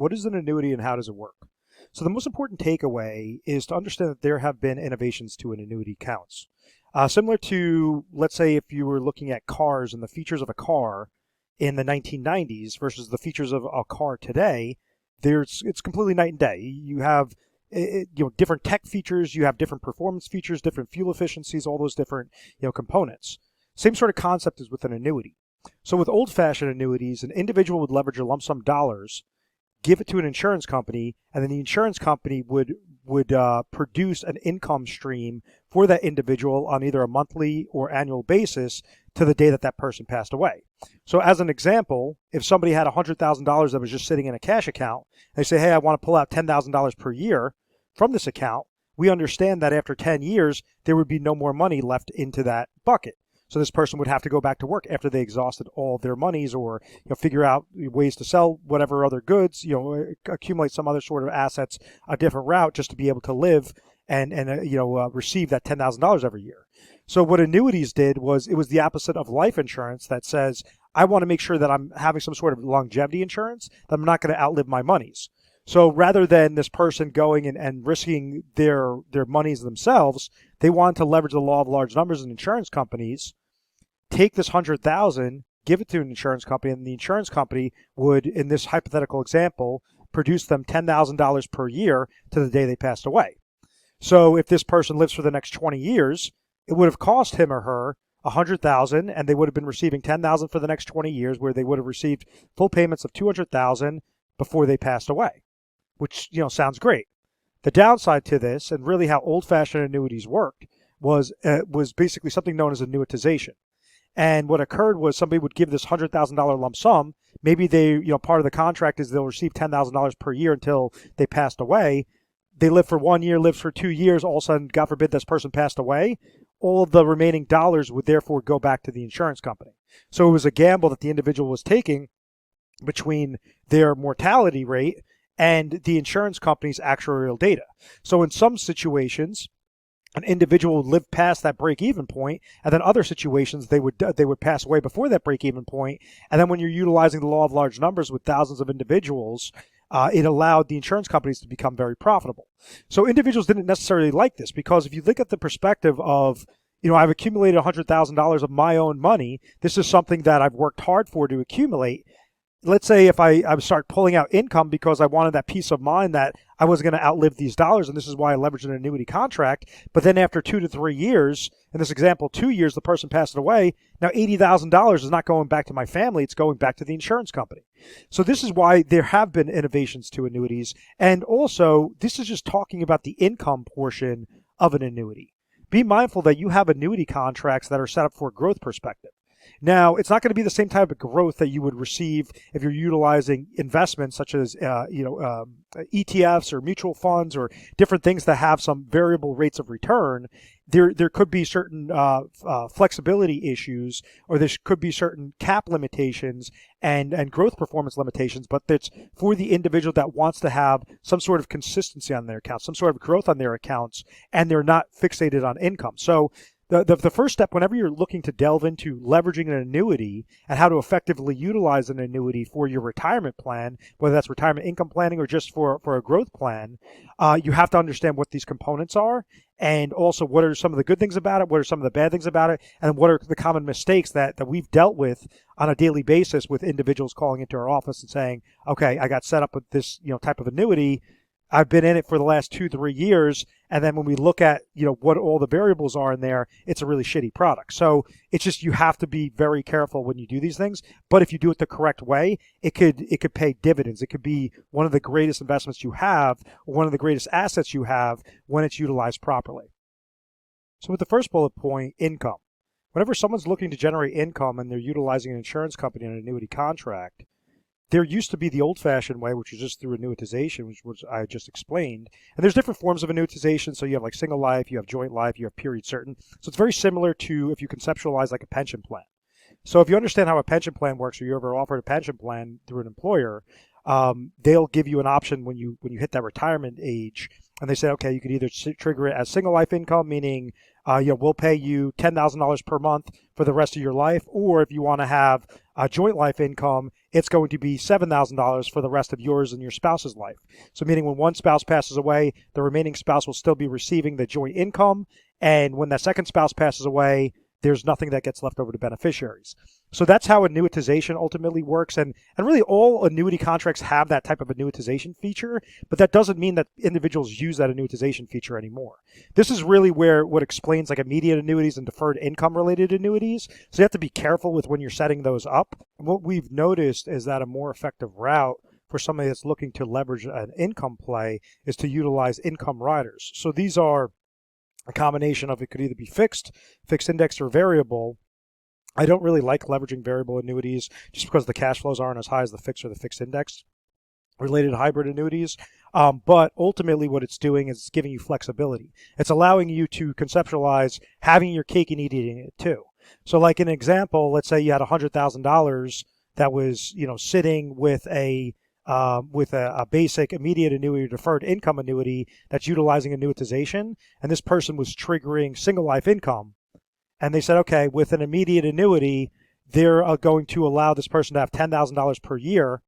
what is an annuity and how does it work? So the most important takeaway is to understand that there have been innovations to an annuity accounts. Similar to, let's say, if you were looking at cars and the features of a car in the 1990s versus the features of a car today, it's completely night and day. You have different tech features, you have different performance features, different fuel efficiencies, all those different components. Same sort of concept as with an annuity. So with old-fashioned annuities, an individual would leverage a lump sum dollars, give it to an insurance company, and then the insurance company would produce an income stream for that individual on either a monthly or annual basis to the day that that person passed away. So as an example, if somebody had $100,000 that was just sitting in a cash account, they say, hey, I want to pull out $10,000 per year from this account, we understand that after 10 years, there would be no more money left into that bucket. So this person would have to go back to work after they exhausted all of their monies, or figure out ways to sell whatever other goods, accumulate some other sort of assets, a different route, just to be able to live and receive that $10,000 every year. So what annuities did was, it was the opposite of life insurance that says, I want to make sure that I'm having some sort of longevity insurance, that I'm not going to outlive my monies. So rather than this person going and risking their monies themselves, they wanted to leverage the law of large numbers in insurance companies, take this $100,000, give it to an insurance company, and the insurance company would, in this hypothetical example, produce them $10,000 per year to the day they passed away. So if this person lives for the next 20 years, it would have cost him or her $100,000, and they would have been receiving $10,000 for the next 20 years, where they would have received full payments of $200,000 before they passed away, which sounds great. The downside to this, and really how old-fashioned annuities worked, was basically something known as annuitization. And what occurred was, somebody would give this $100,000 lump sum. Maybe they, part of the contract is they'll receive $10,000 per year until they passed away. They live for 1 year, lives for 2 years. All of a sudden, God forbid, this person passed away. All of the remaining dollars would therefore go back to the insurance company. So it was a gamble that the individual was taking between their mortality rate and the insurance company's actuarial data. So in some situations, an individual would live past that break-even point, and then other situations they would pass away before that break-even point. And then when you're utilizing the law of large numbers with thousands of individuals, it allowed the insurance companies to become very profitable. So individuals didn't necessarily like this, because if you look at the perspective of, I've accumulated $100,000 of my own money, this is something that I've worked hard for to accumulate. Let's say if I start pulling out income because I wanted that peace of mind that I was going to outlive these dollars, and this is why I leveraged an annuity contract. But then after 2 to 3 years, in this example, 2 years, the person passed away. Now $80,000 is not going back to my family. It's going back to the insurance company. So this is why there have been innovations to annuities. And also, this is just talking about the income portion of an annuity. Be mindful that you have annuity contracts that are set up for a growth perspective. Now, it's not going to be the same type of growth that you would receive if you're utilizing investments such as ETFs or mutual funds or different things that have some variable rates of return. There could be certain flexibility issues, or there could be certain cap limitations and growth performance limitations, but that's for the individual that wants to have some sort of consistency on their accounts, some sort of growth on their accounts, and they're not fixated on income. So the first step, whenever you're looking to delve into leveraging an annuity and how to effectively utilize an annuity for your retirement plan, whether that's retirement income planning or just for a growth plan, you have to understand what these components are, and also what are some of the good things about it, what are some of the bad things about it, and what are the common mistakes that we've dealt with on a daily basis with individuals calling into our office and saying, okay, I got set up with this type of annuity. I've been in it for the last 2-3 years, and then when we look at what all the variables are in there, it's a really shitty product. So it's just, you have to be very careful when you do these things. But if you do it the correct way, it could pay dividends. It could be one of the greatest investments you have, or one of the greatest assets you have when it's utilized properly. So with the first bullet point, income. Whenever someone's looking to generate income and they're utilizing an insurance company on an annuity contract, there used to be the old-fashioned way, which is just through annuitization, which I just explained. And there's different forms of annuitization. So you have like single life, you have joint life, you have period certain. So it's very similar to if you conceptualize like a pension plan. So if you understand how a pension plan works, or you ever offered a pension plan through an employer, they'll give you an option when you hit that retirement age, and they say, okay, you could either trigger it as single life income, meaning we'll pay you $10,000 per month for the rest of your life. Or if you want to have a joint life income, it's going to be $7,000 for the rest of yours and your spouse's life. So meaning when one spouse passes away, the remaining spouse will still be receiving the joint income. And when that second spouse passes away, there's nothing that gets left over to beneficiaries. So that's how annuitization ultimately works. And really all annuity contracts have that type of annuitization feature, but that doesn't mean that individuals use that annuitization feature anymore. This is really where what explains like immediate annuities and deferred income related annuities. So you have to be careful with when you're setting those up. What we've noticed is that a more effective route for somebody that's looking to leverage an income play is to utilize income riders. So these are a combination of, it could either be fixed index, or variable. I don't really like leveraging variable annuities just because the cash flows aren't as high as the fixed or the fixed index related hybrid annuities. But ultimately what it's doing is it's giving you flexibility. It's allowing you to conceptualize having your cake and eating it too. So like an example, let's say you had $100,000 that was, sitting with a basic immediate annuity or deferred income annuity that's utilizing annuitization, and this person was triggering single life income. And they said, okay, with an immediate annuity, they're going to allow this person to have $10,000 per year.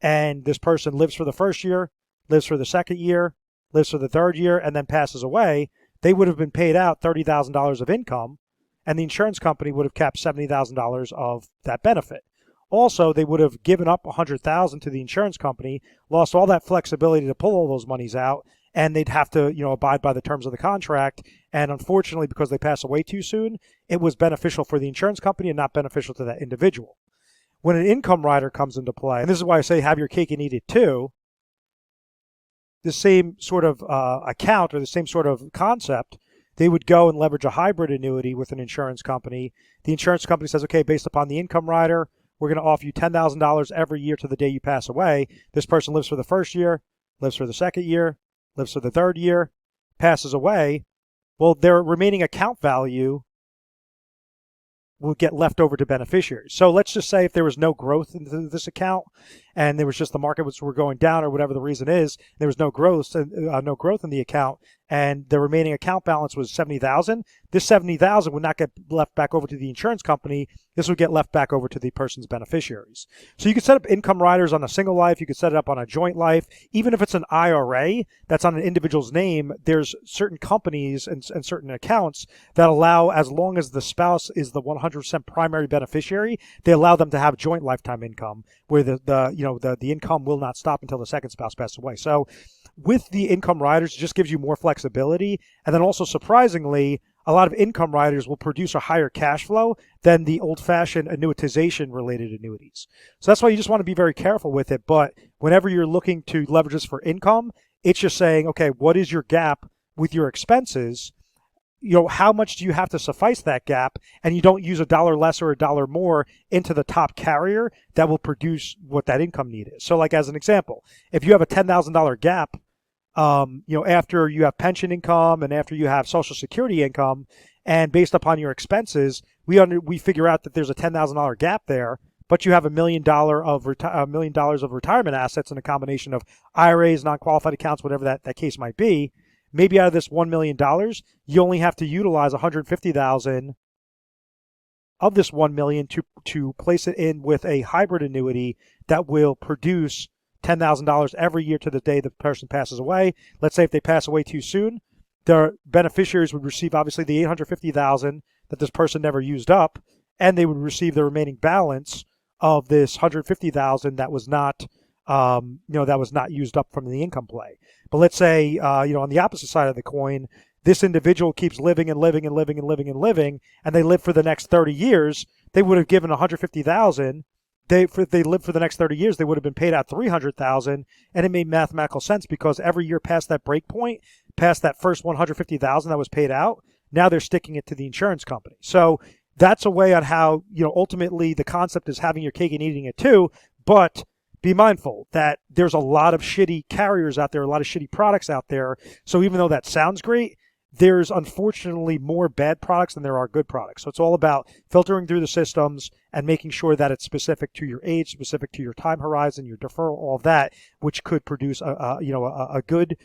And this person lives for the first year, lives for the second year, lives for the third year, and then passes away. They would have been paid out $30,000 of income, and the insurance company would have kept $70,000 of that benefit. Also, they would have given up $100,000 to the insurance company, lost all that flexibility to pull all those monies out, and they'd have to, abide by the terms of the contract. And unfortunately, because they pass away too soon, it was beneficial for the insurance company and not beneficial to that individual. When an income rider comes into play, and this is why I say have your cake and eat it too, the same sort of account or the same sort of concept, they would go and leverage a hybrid annuity with an insurance company. The insurance company says, okay, based upon the income rider, we're going to offer you $10,000 every year to the day you pass away. This person lives for the first year, lives for the second year, lives for the third year, passes away. Well, their remaining account value will get left over to beneficiaries. So let's just say if there was no growth into this account and there was just the markets were going down or whatever the reason is, there was no growth in the account, and the remaining account balance was $70,000. This $70,000 would not get left back over to the insurance company. This would get left back over to the person's beneficiaries. So you could set up income riders on a single life. You could set it up on a joint life. Even if it's an IRA that's on an individual's name, there's certain companies and certain accounts that allow, as long as the spouse is the 100% primary beneficiary, they allow them to have joint lifetime income where the income will not stop until the second spouse passes away. So with the income riders, it just gives you more flexibility. And then also, surprisingly, a lot of income riders will produce a higher cash flow than the old-fashioned annuitization-related annuities. So that's why you just want to be very careful with it. But whenever you're looking to leverage this for income, it's just saying, okay, what is your gap with your expenses? How much do you have to suffice that gap? And you don't use $1 less or $1 more into the top carrier that will produce what that income need is. So like as an example, if you have a $10,000 gap, after you have pension income and after you have Social Security income, and based upon your expenses, we figure out that there's a $10,000 gap there, but you have $1 million of retirement assets in a combination of IRAs, non-qualified accounts, whatever that case might be. Maybe out of this $1 million, you only have to utilize $150,000 of this $1 million to place it in with a hybrid annuity that will produce $10,000 every year to the day the person passes away. Let's say if they pass away too soon, their beneficiaries would receive obviously the $850,000 that this person never used up, and they would receive the remaining balance of this $150,000 that was not used up from the income play. But let's say on the opposite side of the coin, this individual keeps living and living and living and living and living, and they live for the next 30 years. They would have given $150,000. If they lived for the next 30 years, they would have been paid out $300,000, and it made mathematical sense because every year past that break point, past that first $150,000 that was paid out, now they're sticking it to the insurance company. So that's a way on how ultimately the concept is having your cake and eating it too. But be mindful that there's a lot of shitty carriers out there, a lot of shitty products out there. So even though that sounds great, there's unfortunately more bad products than there are good products. So it's all about filtering through the systems and making sure that it's specific to your age, specific to your time horizon, your deferral, all of that, which could produce a good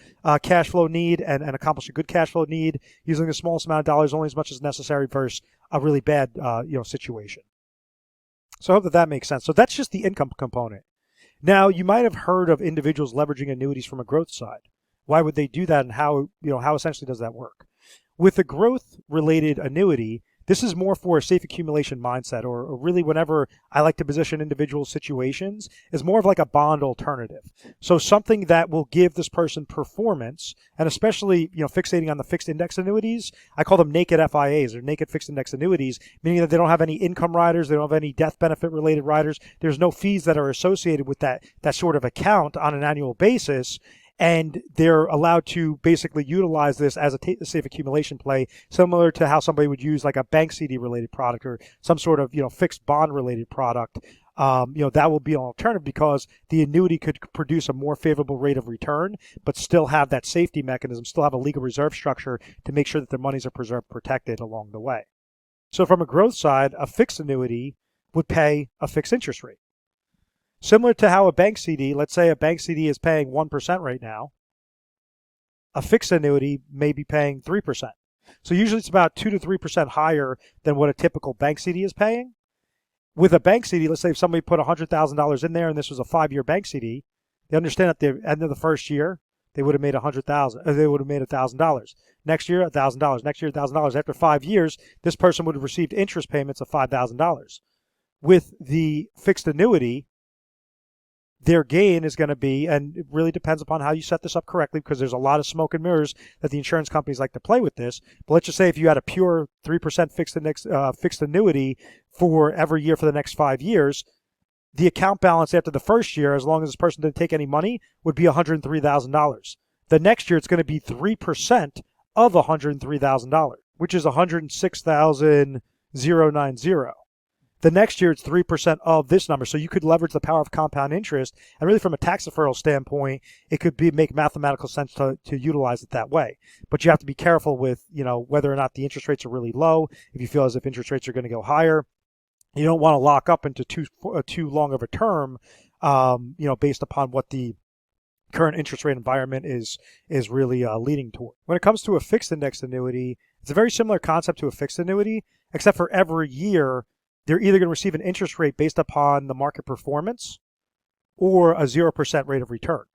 cash flow need and accomplish a good cash flow need using the smallest amount of dollars, only as much as necessary, versus a really bad situation. So I hope that makes sense. So that's just the income component. Now, you might have heard of individuals leveraging annuities from a growth side. Why would they do that, and how essentially does that work? With a growth-related annuity, this is more for a safe accumulation mindset, or really whenever I like to position individual situations, is more of like a bond alternative. So something that will give this person performance, and especially fixating on the fixed index annuities, I call them naked FIAs, or naked fixed index annuities, meaning that they don't have any income riders, they don't have any death benefit related riders, there's no fees that are associated with that sort of account on an annual basis. And they're allowed to basically utilize this as a safe accumulation play, similar to how somebody would use like a bank CD related product or some sort of fixed bond related product. That will be an alternative because the annuity could produce a more favorable rate of return, but still have that safety mechanism, still have a legal reserve structure to make sure that their monies are preserved, protected along the way. So from a growth side, a fixed annuity would pay a fixed interest rate. Similar to how a bank CD, let's say a bank CD is paying 1% right now, a fixed annuity may be paying 3%. So usually it's about 2 to 3% higher than what a typical bank CD is paying. With a bank CD, let's say if somebody put $100,000 in there and this was a 5-year bank CD, they understand at the end of the first year, they would have made $100,000. They would have made $1,000. Next year, $1,000. Next year, $1,000. After 5 years, this person would have received interest payments of $5,000. With the fixed annuity, their gain is going to be, and it really depends upon how you set this up correctly, because there's a lot of smoke and mirrors that the insurance companies like to play with this. But let's just say if you had a pure 3% fixed annuity for every year for the next 5 years, the account balance after the first year, as long as this person didn't take any money, would be $103,000. The next year, it's going to be 3% of $103,000, which is $106,090. The next year, it's 3% of this number. So you could leverage the power of compound interest. And really, from a tax deferral standpoint, it could make mathematical sense to utilize it that way. But you have to be careful with, whether or not the interest rates are really low. If you feel as if interest rates are going to go higher, you don't want to lock up into too long of a term, based upon what the current interest rate environment is really leading toward. When it comes to a fixed index annuity, it's a very similar concept to a fixed annuity, except for every year, they're either going to receive an interest rate based upon the market performance or a 0% rate of return.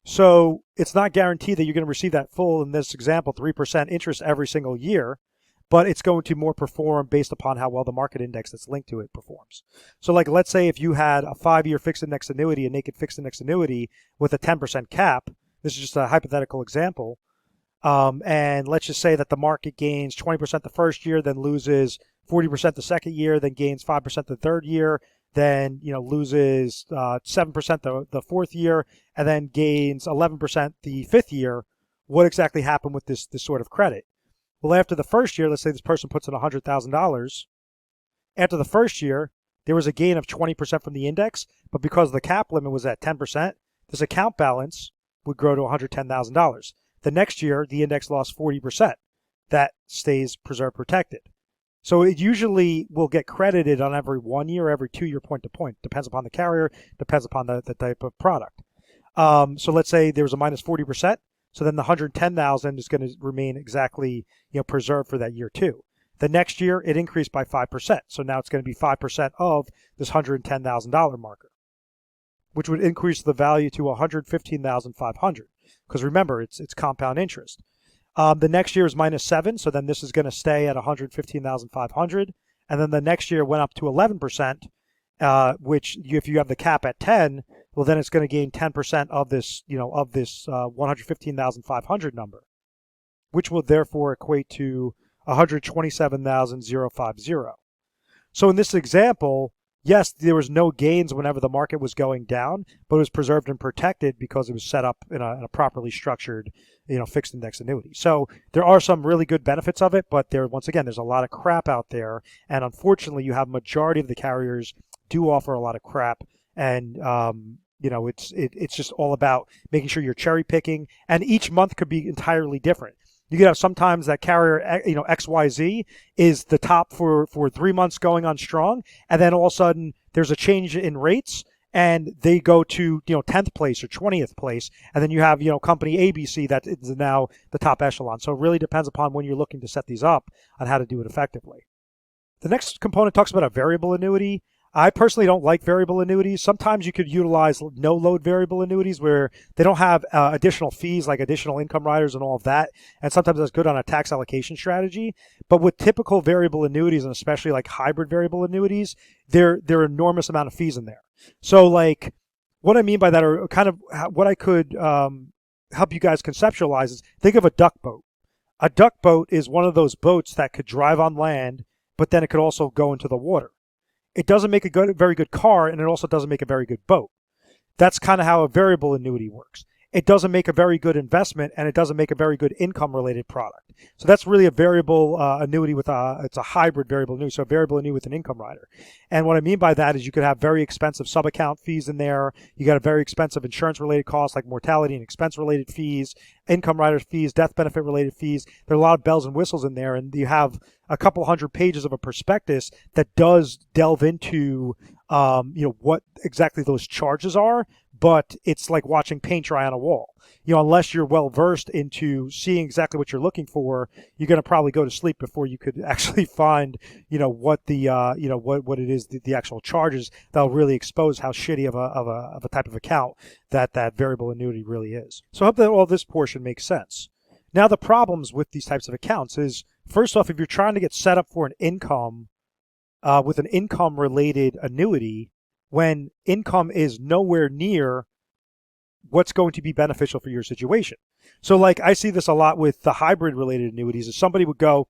So it's not guaranteed that you're going to receive that full, in this example, 3% interest every single year, but it's going to more perform based upon how well the market index that's linked to it performs. So like, let's say if you had a 5-year fixed index annuity, a naked fixed index annuity with a 10% cap, this is just a hypothetical example, and let's just say that the market gains 20% the first year, then loses 40% the second year, then gains 5% the third year, then loses 7% the fourth year, and then gains 11% the fifth year. What exactly happened with this sort of credit? Well, after the first year, let's say this person puts in $100,000. After the first year, there was a gain of 20% from the index, but because the cap limit was at 10%, this account balance would grow to $110,000. The next year, the index lost 40%. That stays preserved, protected. So it usually will get credited on every 1 year, every 2 year point to point. Depends upon the carrier, depends upon the type of product. So let's say there was a minus 40%. So then the 110,000 is going to remain exactly preserved for that year too. The next year it increased by 5%. So now it's going to be 5% of this $110,000 marker, which would increase the value to $115,500. Because remember, it's compound interest. The next year is minus 7, so then this is going to stay at $115,500, and then the next year went up to 11%, which if you have the cap at 10, well then it's going to gain 10% of this, $115,500 number, which will therefore equate to $127,050. So in this example, yes, there was no gains whenever the market was going down, but it was preserved and protected because it was set up in a properly structured, fixed index annuity. So there are some really good benefits of it, but once again, there's a lot of crap out there, and unfortunately, you have majority of the carriers do offer a lot of crap, and it's just all about making sure you're cherry picking, and each month could be entirely different. You could have sometimes that carrier, XYZ is the top for 3 months going on strong, and then all of a sudden there's a change in rates and they go to 10th place or 20th place, and then you have company ABC that is now the top echelon. So it really depends upon when you're looking to set these up on how to do it effectively. The next component talks about a variable annuity. I personally don't like variable annuities. Sometimes you could utilize no-load variable annuities where they don't have additional fees like additional income riders and all of that, and sometimes that's good on a tax allocation strategy. But with typical variable annuities, and especially like hybrid variable annuities, there are enormous amount of fees in there. So like what I mean by that, or kind of what I could help you guys conceptualize is, think of a duck boat. A duck boat is one of those boats that could drive on land, but then it could also go into the water. It doesn't make a very good car, and it also doesn't make a very good boat. That's kind of how a variable annuity works. It doesn't make a very good investment, and it doesn't make a very good income-related product. So that's really a variable annuity it's a hybrid variable annuity, so a variable annuity with an income rider. And what I mean by that is you could have very expensive sub-account fees in there. You got a very expensive insurance-related costs like mortality and expense-related fees, income rider fees, death benefit-related fees. There are a lot of bells and whistles in there, and you have a couple hundred pages of a prospectus that does delve into what exactly those charges are, but it's like watching paint dry on a wall. Unless you're well versed into seeing exactly what you're looking for, you're going to probably go to sleep before you could actually find, what the, what it is, the actual charges that'll really expose how shitty of a type of account that variable annuity really is. So I hope that all this portion makes sense. Now, the problems with these types of accounts is, first off, if you're trying to get set up for an income, with an income-related annuity, when income is nowhere near what's going to be beneficial for your situation. So like I see this a lot with the hybrid-related annuities. If somebody would go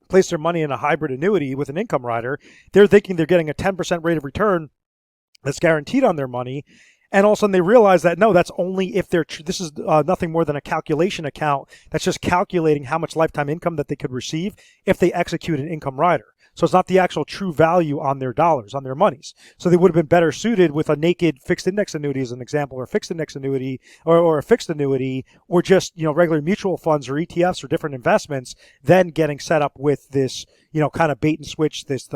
place their money in a hybrid annuity with an income rider, they're thinking they're getting a 10% rate of return that's guaranteed on their money, and all of a sudden they realize that, no, that's only if this is nothing more than a calculation account that's just calculating how much lifetime income that they could receive if they execute an income rider. So it's not the actual true value on their dollars, on their monies. So they would have been better suited with a naked fixed index annuity as an example, or a fixed index annuity, or a fixed annuity, or just, regular mutual funds or ETFs or different investments, than getting set up with this, kind of bait and switch, this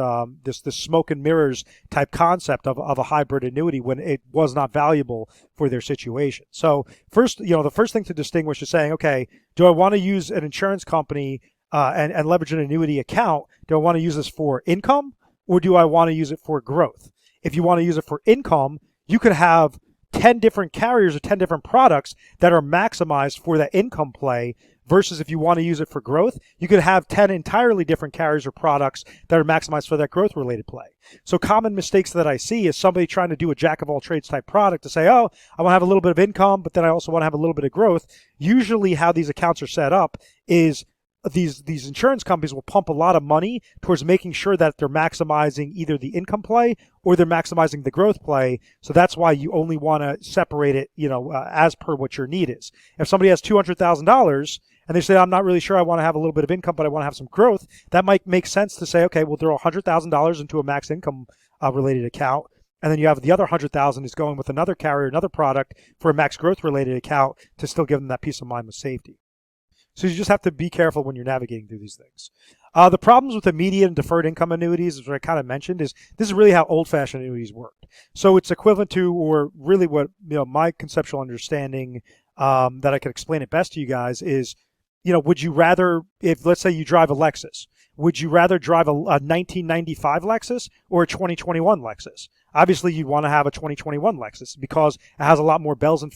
smoke and mirrors type concept of a hybrid annuity when it was not valuable for their situation. So first, the first thing to distinguish is saying, okay, do I want to use an insurance company and leverage an annuity account? Do I want to use this for income, or do I want to use it for growth? If you want to use it for income, you could have 10 different carriers or 10 different products that are maximized for that income play, versus if you want to use it for growth, you could have 10 entirely different carriers or products that are maximized for that growth-related play. So common mistakes that I see is somebody trying to do a jack-of-all-trades type product to say, oh, I want to have a little bit of income, but then I also want to have a little bit of growth. Usually how these accounts are set up is these insurance companies will pump a lot of money towards making sure that they're maximizing either the income play or they're maximizing the growth play. So that's why you only want to separate it, as per what your need is. If somebody has $200,000 and they say, I'm not really sure, I want to have a little bit of income, but I want to have some growth, that might make sense to say, okay, we'll throw $100,000 into a max income related account. And then you have the other 100,000 is going with another carrier, another product for a max growth related account to still give them that peace of mind with safety. So you just have to be careful when you're navigating through these things. The problems with immediate and deferred income annuities, as I kind of mentioned, is this is really how old-fashioned annuities worked. So it's equivalent to, or really what my conceptual understanding that I could explain it best to you guys is, would you rather, if let's say you drive a Lexus, would you rather drive a 1995 Lexus or a 2021 Lexus? Obviously, you'd want to have a 2021 Lexus because it has a lot more bells and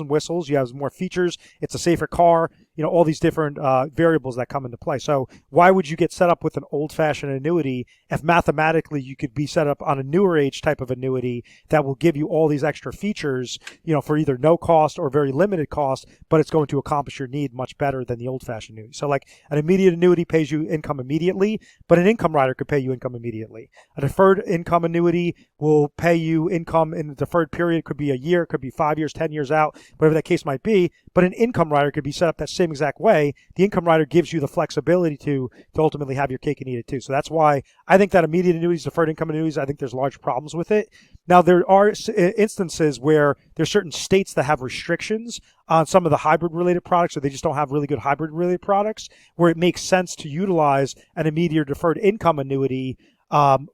whistles. You have more features. It's a safer car. All these different variables that come into play. So why would you get set up with an old-fashioned annuity if mathematically you could be set up on a newer age type of annuity that will give you all these extra features, for either no cost or very limited cost, but it's going to accomplish your need much better than the old-fashioned annuity. So like an immediate annuity pays you income immediately, but an income rider could pay you income immediately. A deferred income annuity will pay you income in the deferred period. It could be a year, it could be 5 years, 10 years out, whatever that case might be. But an income rider could be set up that same same exact way, the income rider gives you the flexibility to ultimately have your cake and eat it too. So that's why I think that immediate annuities, deferred income annuities, I think there's large problems with it. Now, there are instances where there's certain states that have restrictions on some of the hybrid related products, or they just don't have really good hybrid related products, where it makes sense to utilize an immediate or deferred income annuity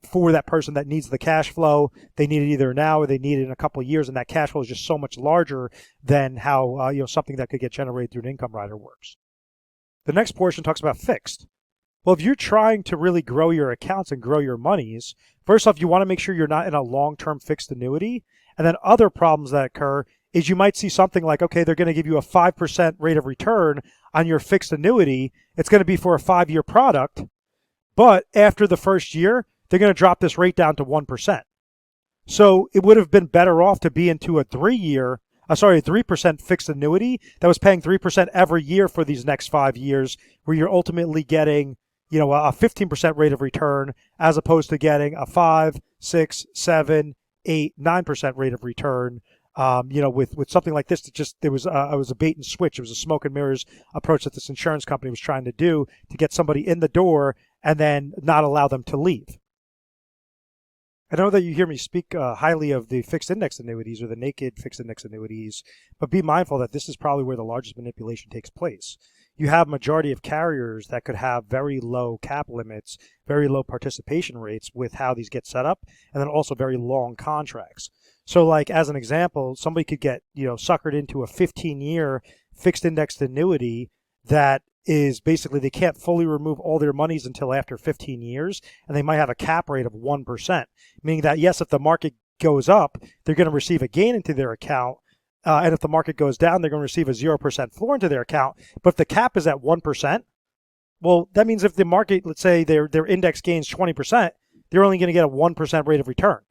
for that person that needs the cash flow. They need it either now or they need it in a couple of years, and that cash flow is just so much larger than how something that could get generated through an income rider works. The next portion talks about fixed. Well, if you're trying to really grow your accounts and grow your monies, first off, you want to make sure you're not in a long-term fixed annuity. And then other problems that occur is you might see something like, okay, they're going to give you a 5% rate of return on your fixed annuity. It's going to be for a 5-year product. But after the first year, they're going to drop this rate down to 1%. So it would have been better off to be into a 3% fixed annuity that was paying 3% every year for these next 5 years, where you're ultimately getting, a 15% rate of return, as opposed to getting a 5, 6, 7, 8, 9% rate of return. With something like this, it was a bait and switch. It was a smoke and mirrors approach that this insurance company was trying to do to get somebody in the door and then not allow them to leave. I know that you hear me speak highly of the fixed index annuities or the naked fixed index annuities, but be mindful that this is probably where the largest manipulation takes place. You have majority of carriers that could have very low cap limits, very low participation rates with how these get set up, and then also very long contracts. So like as an example, somebody could get, suckered into a 15-year fixed indexed annuity that is basically they can't fully remove all their monies until after 15 years, and they might have a cap rate of 1%, meaning that, yes, if the market goes up, they're going to receive a gain into their account, and if the market goes down, they're going to receive a 0% floor into their account. But if the cap is at 1%, well, that means if the market, let's say their index gains 20%, they're only going to get a 1% rate of return.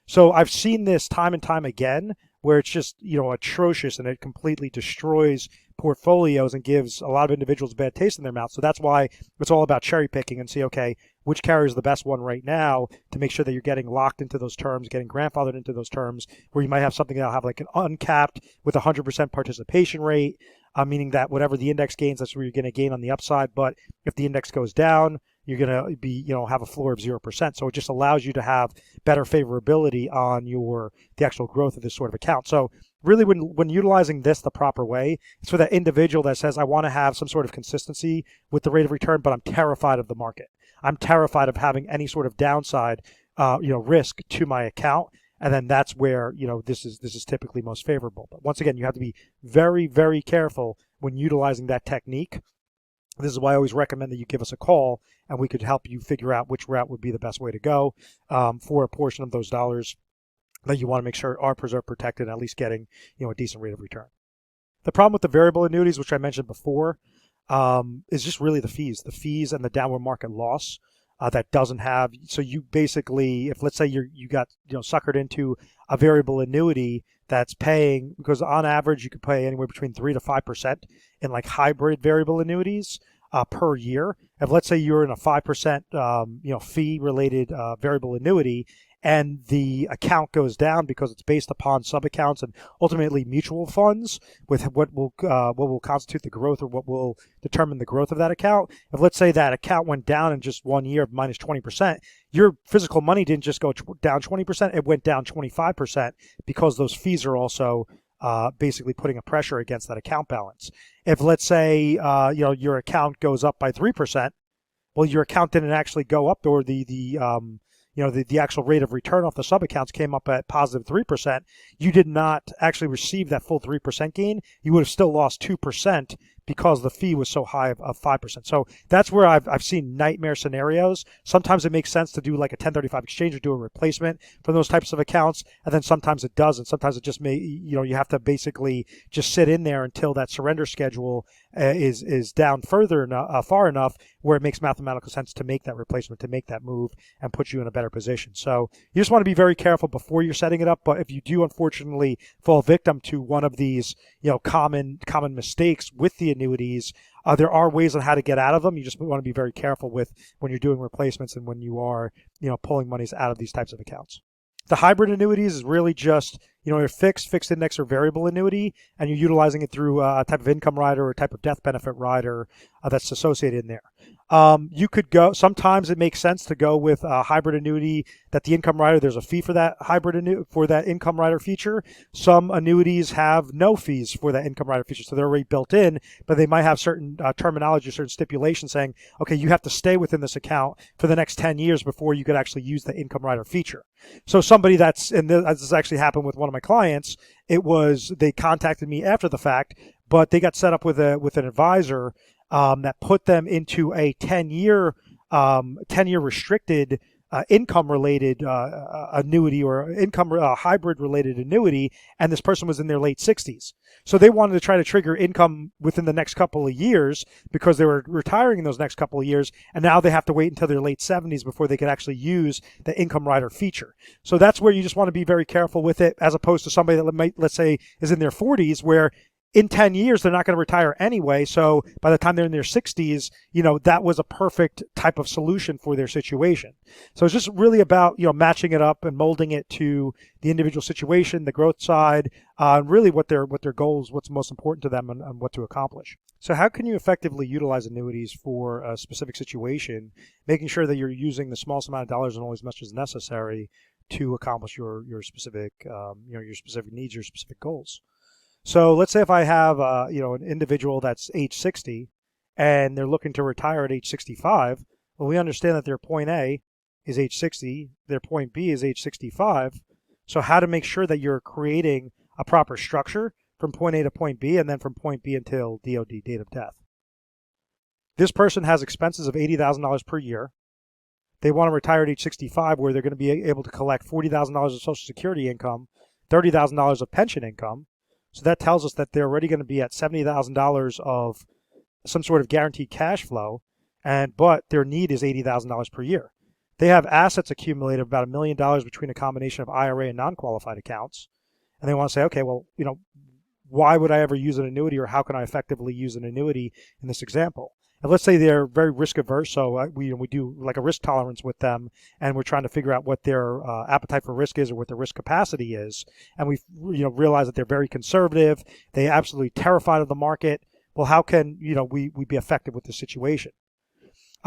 So I've seen this time and time again where it's just, atrocious, and it completely destroys portfolios and gives a lot of individuals a bad taste in their mouth. So that's why it's all about cherry picking and see, okay, which carrier is the best one right now to make sure that you're getting locked into those terms, getting grandfathered into those terms, where you might have something that'll have like an uncapped with 100% participation rate, meaning that whatever the index gains, that's where you're going to gain on the upside. But if the index goes down, you're going to be, have a floor of 0%. So it just allows you to have better favorability on the actual growth of this sort of account. So really, when utilizing this the proper way, it's for that individual that says, I want to have some sort of consistency with the rate of return, but I'm terrified of the market. I'm terrified of having any sort of downside, risk to my account. And then that's where, this is typically most favorable. But once again, you have to be very, very careful when utilizing that technique. This is why I always recommend that you give us a call, and we could help you figure out which route would be the best way to go for a portion of those dollars that you want to make sure are preserved, protected, and at least getting a decent rate of return. The problem with the variable annuities, which I mentioned before, is just really the fees and the downward market loss that doesn't have. So you basically, if let's say you got suckered into a variable annuity that's paying, because on average you could pay anywhere between 3 to 5% in like hybrid variable annuities per year. If let's say you're in a 5% fee related variable annuity, and the account goes down because it's based upon sub-accounts and ultimately mutual funds with what will constitute the growth, or what will determine the growth of that account. If let's say that account went down in just 1 year of minus 20%, your physical money didn't just go down 20%, it went down 25% because those fees are also basically putting a pressure against that account balance. If let's say your account goes up by 3%, well, your account didn't actually go up, or the actual rate of return off the sub-accounts came up at positive 3%, you did not actually receive that full 3% gain. You would have still lost 2% because the fee was so high of 5%. So that's where I've seen nightmare scenarios. Sometimes it makes sense to do like a 1035 exchange or do a replacement for those types of accounts, and then sometimes it doesn't. Sometimes it just you have to basically just sit in there until that surrender schedule is down far enough where it makes mathematical sense to make that replacement, to make that move, and put you in a better position. So you just want to be very careful before you're setting it up. But if you do unfortunately fall victim to one of these common mistakes with the annuities, there are ways on how to get out of them. You just want to be very careful with when you're doing replacements and when you are pulling monies out of these types of accounts. The hybrid annuities is really just a fixed index or variable annuity, and you're utilizing it through a type of income rider or a type of death benefit rider that's associated in there. You could go, sometimes it makes sense to go with a hybrid annuity that the income rider, there's a fee for that for that income rider feature. Some annuities have no fees for that income rider feature, so they're already built in, but they might have certain terminology, certain stipulations saying, okay, you have to stay within this account for the next 10 years before you could actually use the income rider feature. So somebody and this actually happened with one of my clients, they contacted me after the fact, but they got set up with an advisor that put them into a 10-year restricted income-related annuity or income hybrid-related annuity, and this person was in their late 60s. So they wanted to try to trigger income within the next couple of years because they were retiring in those next couple of years, and now they have to wait until their late 70s before they could actually use the income rider feature. So that's where you just want to be very careful with it, as opposed to somebody that might, let's say, is in their 40s, where in 10 years, they're not going to retire anyway. So by the time they're in their 60s, that was a perfect type of solution for their situation. So it's just really about, matching it up and molding it to the individual situation, the growth side, and really what their goals, what's most important to them, and what to accomplish. So how can you effectively utilize annuities for a specific situation, making sure that you're using the smallest amount of dollars and only as much as necessary to accomplish your specific, your specific needs, your specific goals? So let's say if I have, an individual that's age 60 and they're looking to retire at age 65, well, we understand that their point A is age 60, their point B is age 65. So how to make sure that you're creating a proper structure from point A to point B and then from point B until DOD, date of death. This person has expenses of $80,000 per year. They want to retire at age 65 where they're going to be able to collect $40,000 of Social Security income, $30,000 of pension income. So that tells us that they're already going to be at $70,000 of some sort of guaranteed cash flow, but their need is $80,000 per year. They have assets accumulated of about $1 million between a combination of IRA and non-qualified accounts. And they want to say, okay, well, why would I ever use an annuity, or how can I effectively use an annuity in this example? And let's say they're very risk averse, so we do like a risk tolerance with them, and we're trying to figure out what their appetite for risk is or what their risk capacity is. And we realize that they're very conservative. They're absolutely terrified of the market. Well, how can we be effective with this situation?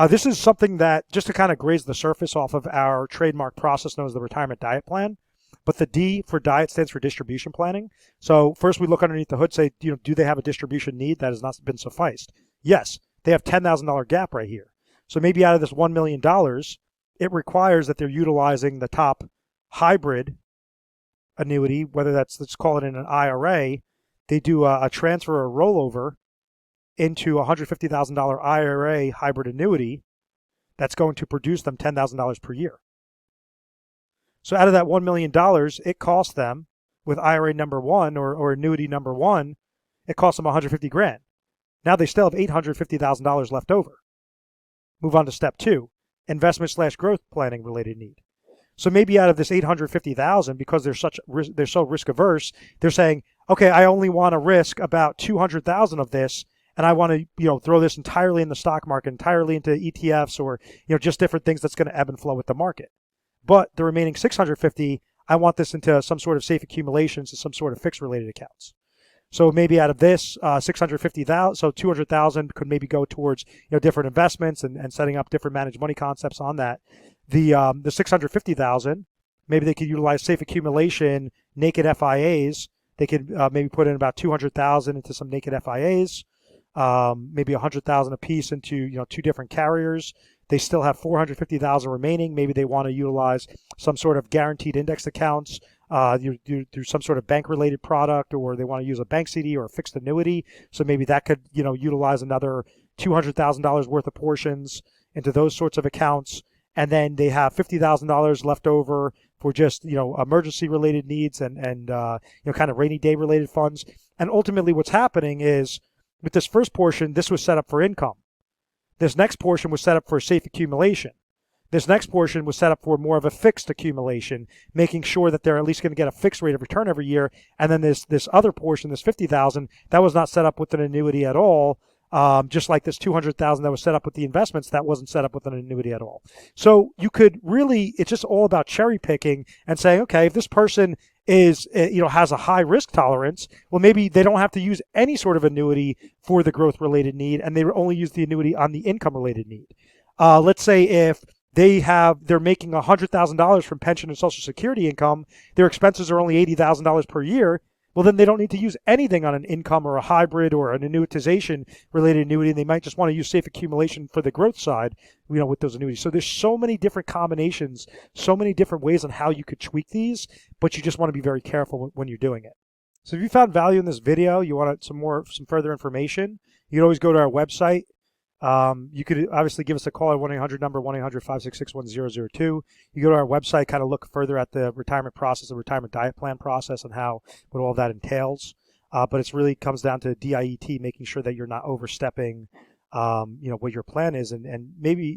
This is something that, just to kind of graze the surface off of our trademark process known as the retirement diet plan. But the D for diet stands for distribution planning. So first we look underneath the hood, say, do they have a distribution need that has not been sufficed? Yes. They have $10,000 gap right here. So maybe out of this $1 million, it requires that they're utilizing the top hybrid annuity, whether that's, let's call it in an IRA. They do a transfer or rollover into a $150,000 IRA hybrid annuity that's going to produce them $10,000 per year. So out of that $1 million, it costs them, with IRA number one or annuity number one, it costs them $150,000. Now they still have $850,000 left over. Move on to step 2, investment/growth planning related need. So maybe out of this $850,000, because they're so risk averse, they're saying, okay, I only want to risk about $200,000 of this, and I want to throw this entirely in the stock market, entirely into ETFs, or just different things that's going to ebb and flow with the market. But the remaining $650,000, I want this into some sort of safe accumulations and some sort of fixed related accounts. So maybe out of this $650,000, so $200,000 could maybe go towards different investments and setting up different managed money concepts on that. The $650,000, maybe they could utilize safe accumulation, naked FIAs. They could maybe put in about $200,000 into some naked FIAs, maybe $100,000 a piece into 2 different carriers. They still have $450,000 remaining. Maybe they want to utilize some sort of guaranteed index accounts through some sort of bank-related product, or they want to use a bank CD or a fixed annuity. So maybe that could utilize another $200,000 worth of portions into those sorts of accounts. And then they have $50,000 left over for just emergency-related needs and kind of rainy day-related funds. And ultimately, what's happening is with this first portion, this was set up for income. This next portion was set up for safe accumulation. This next portion was set up for more of a fixed accumulation, making sure that they're at least going to get a fixed rate of return every year. And then this other portion, this $50,000, that was not set up with an annuity at all. just like this $200,000 that was set up with the investments, that wasn't set up with an annuity at all. So you could really, it's just all about cherry picking and saying, okay, if this person is, has a high risk tolerance, well, maybe they don't have to use any sort of annuity for the growth related need, and they only use the annuity on the income related need. Let's say if they're making $100,000 from pension and Social Security income, their expenses are only $80,000 per year. Well, then they don't need to use anything on an income or a hybrid or an annuitization related annuity. And they might just want to use safe accumulation for the growth side, with those annuities. So there's so many different combinations, so many different ways on how you could tweak these, but you just want to be very careful when you're doing it. So if you found value in this video, you want some further information, you can always go to our website. You could obviously give us a call at 1-800 number 1-800-566-1002. You go to our website, kind of look further at the retirement process, the retirement diet plan process, and what all that entails. But it really comes down to DIET, making sure that you're not overstepping, what your plan is, and maybe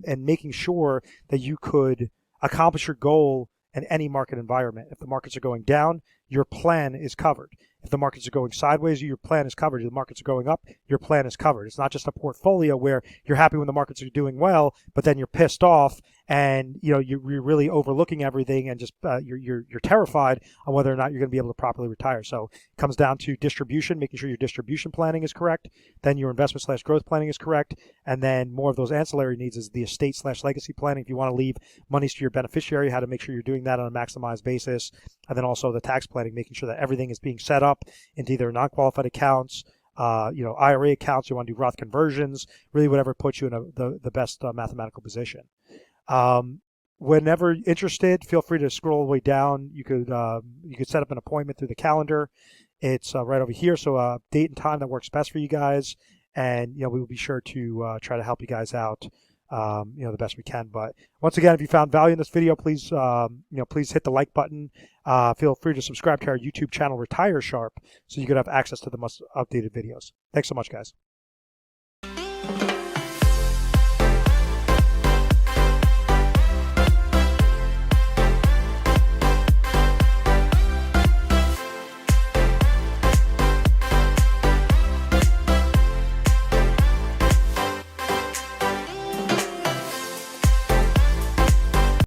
and making sure that you could accomplish your goal in any market environment. If the markets are going down, your plan is covered. If the markets are going sideways, your plan is covered. If the markets are going up, your plan is covered. It's not just a portfolio where you're happy when the markets are doing well, but then you're pissed off and you're really overlooking everything and just you're terrified on whether or not you're going to be able to properly retire. So it comes down to distribution, making sure your distribution planning is correct, then your investment/growth planning is correct, and then more of those ancillary needs is the estate/legacy planning. If you want to leave monies to your beneficiary, how to make sure you're doing that on a maximized basis, and then also the tax planning, making sure that everything is being set up into either non-qualified accounts, IRA accounts. You want to do Roth conversions, really whatever puts you in the best mathematical position. Whenever interested, feel free to scroll all the way down. You could set up an appointment through the calendar. It's right over here. So date and time that works best for you guys, and we will be sure to try to help you guys out. The best we can. But once again, if you found value in this video, please, please hit the like button. Feel free to subscribe to our YouTube channel, Retire Sharp, so you could have access to the most updated videos. Thanks so much, guys.